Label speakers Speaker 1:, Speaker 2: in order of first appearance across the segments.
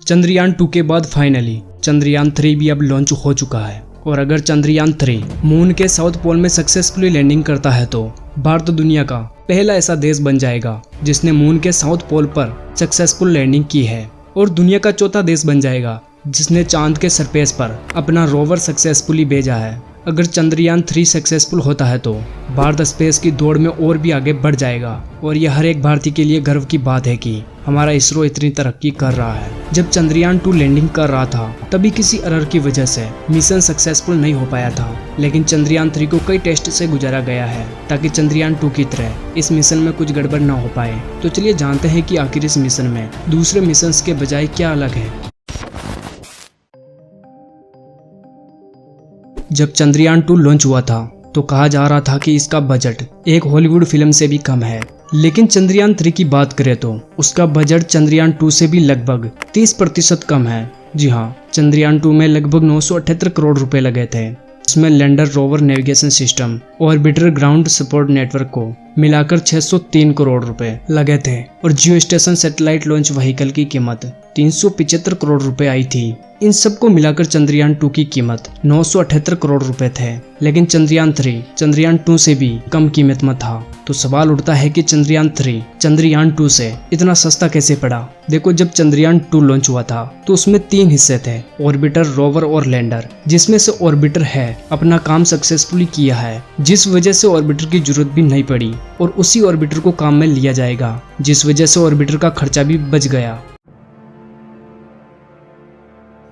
Speaker 1: चंद्रयान 2 के बाद फाइनली चंद्रयान 3 भी अब लॉन्च हो चुका है। और अगर चंद्रयान 3 मून के साउथ पोल में सक्सेसफुली लैंडिंग करता है तो भारत दुनिया का पहला ऐसा देश बन जाएगा जिसने मून के साउथ पोल पर सक्सेसफुल लैंडिंग की है, और दुनिया का चौथा देश बन जाएगा जिसने चांद के सरफेस पर अपना रोवर सक्सेसफुली भेजा है। अगर चंद्रयान 3 सक्सेसफुल होता है तो भारत स्पेस की दौड़ में और भी आगे बढ़ जाएगा, और यह हर एक भारतीय के लिए गर्व की बात है कि हमारा इसरो इतनी तरक्की कर रहा है। जब चंद्रयान 2 लैंडिंग कर रहा था तभी किसी एरर की वजह से मिशन सक्सेसफुल नहीं हो पाया था, लेकिन चंद्रयान 3 को कई टेस्ट से गुजारा गया है ताकि चंद्रयान 2 की तरह इस मिशन में कुछ गड़बड़ न हो पाए। तो चलिए जानते हैं कि आखिर इस मिशन में दूसरे मिशन के बजाय क्या अलग है। जब चंद्रयान 2 लॉन्च हुआ था तो कहा जा रहा था कि इसका बजट एक हॉलीवुड फिल्म से भी कम है, लेकिन चंद्रयान 3 की बात करें तो उसका बजट चंद्रयान 2 से भी लगभग 30% कम है। जी हाँ, चंद्रयान 2 में लगभग 978 करोड़ रुपए लगे थे। इसमें lander rover navigation system, orbiter ground support network को मिलाकर 603 करोड़ रुपए लगे थे, और जियो स्टेशन सैटेलाइट लॉन्च व्हीकल की कीमत 375 करोड़ रुपए आई थी। इन सबको मिलाकर चंद्रयान 2 की कीमत 978 करोड़ रुपए थे, लेकिन चंद्रयान 3 चंद्रयान 2 से भी कम कीमत में था। तो सवाल उठता है कि चंद्रयान 3 चंद्रयान 2 से इतना सस्ता कैसे पड़ा। देखो, जब चंद्रयान 2 लॉन्च हुआ था तो उसमें 3 हिस्से थे, ऑर्बिटर, रोवर और लैंडर, जिसमें से ऑर्बिटर है अपना काम सक्सेसफुली किया है, जिस वजह से ऑर्बिटर की जरूरत भी नहीं पड़ी, और उसी ऑर्बिटर को काम में लिया जाएगा, जिस वजह से ऑर्बिटर का खर्चा भी बच गया।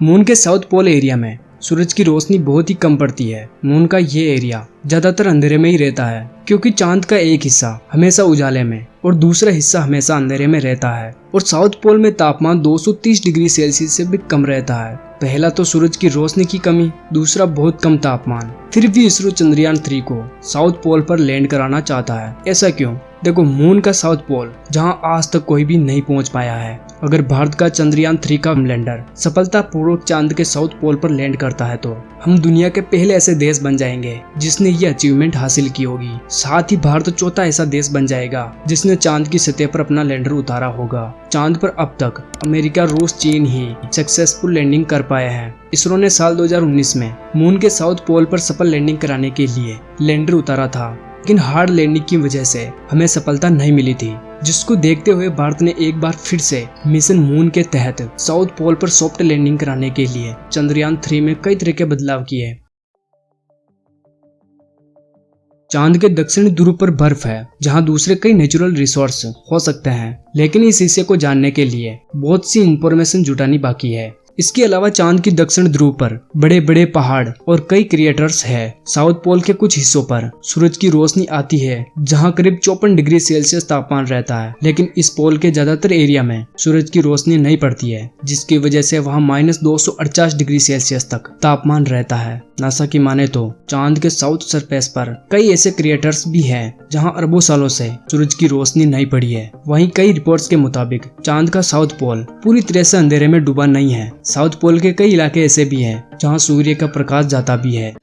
Speaker 1: मून के साउथ पोल एरिया में सूरज की रोशनी बहुत ही कम पड़ती है। मून का ये एरिया ज्यादातर अंधेरे में ही रहता है, क्योंकि चांद का एक हिस्सा हमेशा उजाले में और दूसरा हिस्सा हमेशा अंधेरे में रहता है। और साउथ पोल में तापमान 230 डिग्री सेल्सियस से भी कम रहता है। पहला तो सूरज की रोशनी की कमी, दूसरा बहुत कम तापमान। फिर भी इसरो चंद्रयान 3 को साउथ पोल पर लैंड कराना चाहता है। ऐसा क्यों? देखो, मून का साउथ पोल जहां आज तक कोई भी नहीं पहुंच पाया है। अगर भारत का चंद्रयान 3 का लैंडर सफलतापूर्वक चांद के साउथ पोल पर लैंड करता है तो हम दुनिया के पहले ऐसे देश बन जाएंगे जिसने ये अचीवमेंट हासिल की होगी। साथ ही भारत चौथा ऐसा देश बन जाएगा जिसने चांद की सतह पर अपना लैंडर उतारा होगा। चांद पर अब तक अमेरिका, रूस, चीन ही सक्सेसफुल लैंडिंग कर पाए हैं। इसरो ने साल 2019 में मून के साउथ पोल पर सफल लैंडिंग कराने के लिए लैंडर उतारा था, लेकिन हार्ड लैंडिंग की वजह से हमें सफलता नहीं मिली थी, जिसको देखते हुए भारत ने एक बार फिर से मिशन मून के तहत साउथ पोल पर सॉफ्ट लैंडिंग कराने के लिए चंद्रयान 3 में कई तरह के बदलाव किए। चांद के दक्षिणी ध्रुव पर बर्फ है, जहां दूसरे कई नेचुरल रिसोर्स हो सकते हैं, लेकिन इस हिस्से को जानने के लिए बहुत सी इंफॉर्मेशन जुटानी बाकी है। इसके अलावा चांद की दक्षिण ध्रुव पर बड़े बड़े पहाड़ और कई क्रिएटर्स है। साउथ पोल के कुछ हिस्सों पर सूरज की रोशनी आती है जहां करीब 54 डिग्री सेल्सियस तापमान रहता है, लेकिन इस पोल के ज्यादातर एरिया में सूरज की रोशनी नहीं पड़ती है, जिसकी वजह से वहां -248 डिग्री सेल्सियस तक तापमान रहता है। नासा की माने तो चांद के साउथ सरफेस पर कई ऐसे क्रिएटर्स भी हैं जहां अरबों सालों से सूरज की रोशनी नहीं पड़ी है। वहीं कई रिपोर्ट्स के मुताबिक चांद का साउथ पोल पूरी तरह से अंधेरे में डूबा नहीं है। साउथ पोल के कई इलाके ऐसे भी हैं जहां सूर्य का प्रकाश जाता भी है।